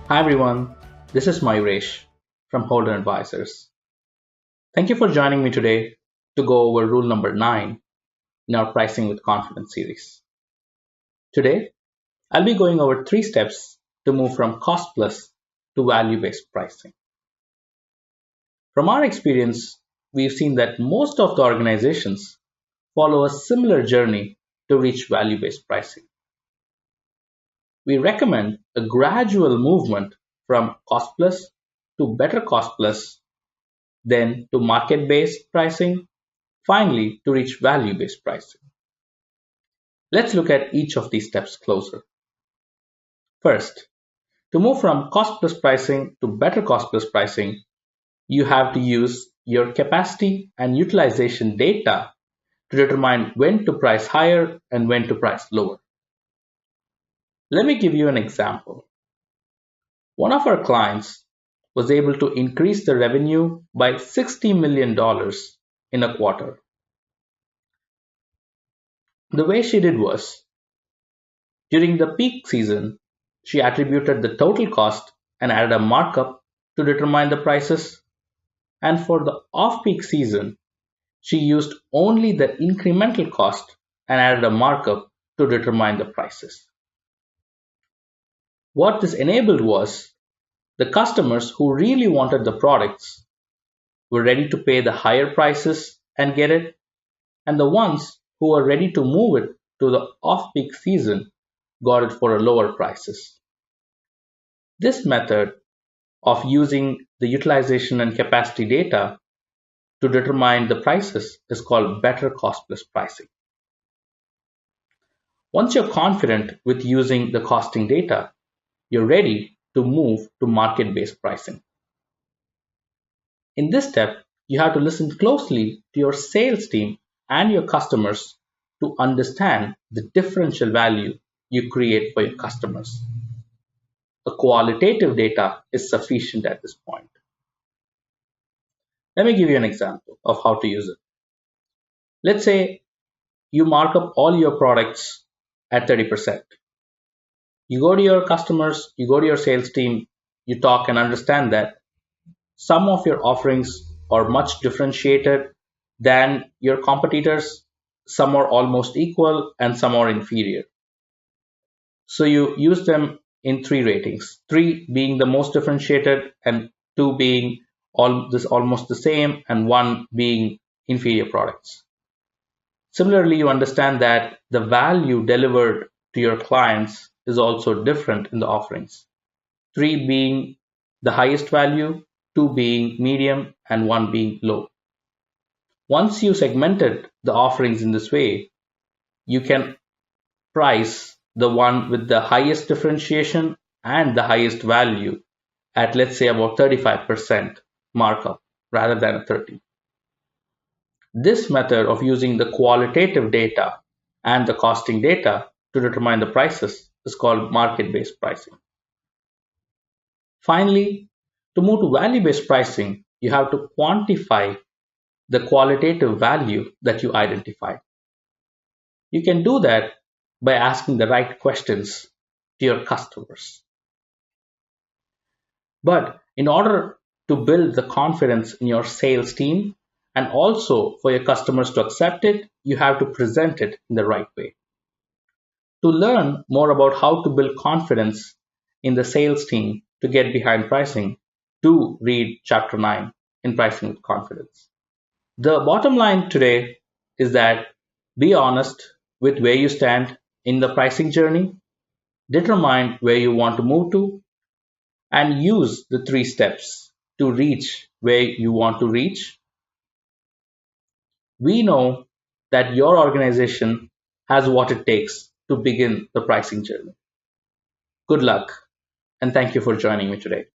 Hi everyone, this is Mayuresh from Holden Advisors. Thank you for joining me today to go over rule number 9 in our Pricing with Confidence series. Today, I'll be going over 3 steps to move from cost plus to value based pricing. From our experience, we've seen that most of the organizations follow a similar journey to reach value based pricing. We recommend a gradual movement from cost plus to better cost plus, then to market-based pricing, finally to reach value-based pricing. Let's look at each of these steps closer. First, to move from cost plus pricing to better cost plus pricing, you have to use your capacity and utilization data to determine when to price higher and when to price lower. Let me give you an example. One of our clients was able to increase the revenue by $60 million in a quarter. The way she did was, during the peak season, she attributed the total cost and added a markup to determine the prices, and for the off-peak season, she used only the incremental cost and added a markup to determine the prices. What this enabled was the customers who really wanted the products were ready to pay the higher prices and get it, and the ones who were ready to move it to the off-peak season got it for a lower prices. This method of using the utilization and capacity data to determine the prices is called better cost plus pricing. Once you're confident with using the costing data, you're ready to move to market-based pricing. In this step, you have to listen closely to your sales team and your customers to understand the differential value you create for your customers. The qualitative data is sufficient at this point. Let me give you an example of how to use it. Let's say you mark up all your products at 30%. You go to your customers, you go to your sales team, you talk and understand that some of your offerings are much differentiated than your competitors, some are almost equal, and some are inferior. So you use them in 3 ratings, 3 being the most differentiated, and 2 being almost the same, and 1 being inferior products. Similarly, you understand that the value delivered to your clients is also different in the offerings, 3 being the highest value, 2 being medium, and 1 being low. Once you segmented the offerings in this way, you can price the one with the highest differentiation and the highest value at, let's say, about 35% markup rather than a 30. This method of using the qualitative data and the costing data to determine the prices is called market-based pricing. Finally, to move to value-based pricing, you have to quantify the qualitative value that you identified. You can do that by asking the right questions to your customers. But in order to build the confidence in your sales team and also for your customers to accept it, you have to present it in the right way. To learn more about how to build confidence in the sales team to get behind pricing, do read Chapter 9 in Pricing with Confidence. The bottom line today is that be honest with where you stand in the pricing journey, determine where you want to move to, and use the 3 steps to reach where you want to reach. We know that your organization has what it takes to begin the pricing journey. Good luck, and thank you for joining me today.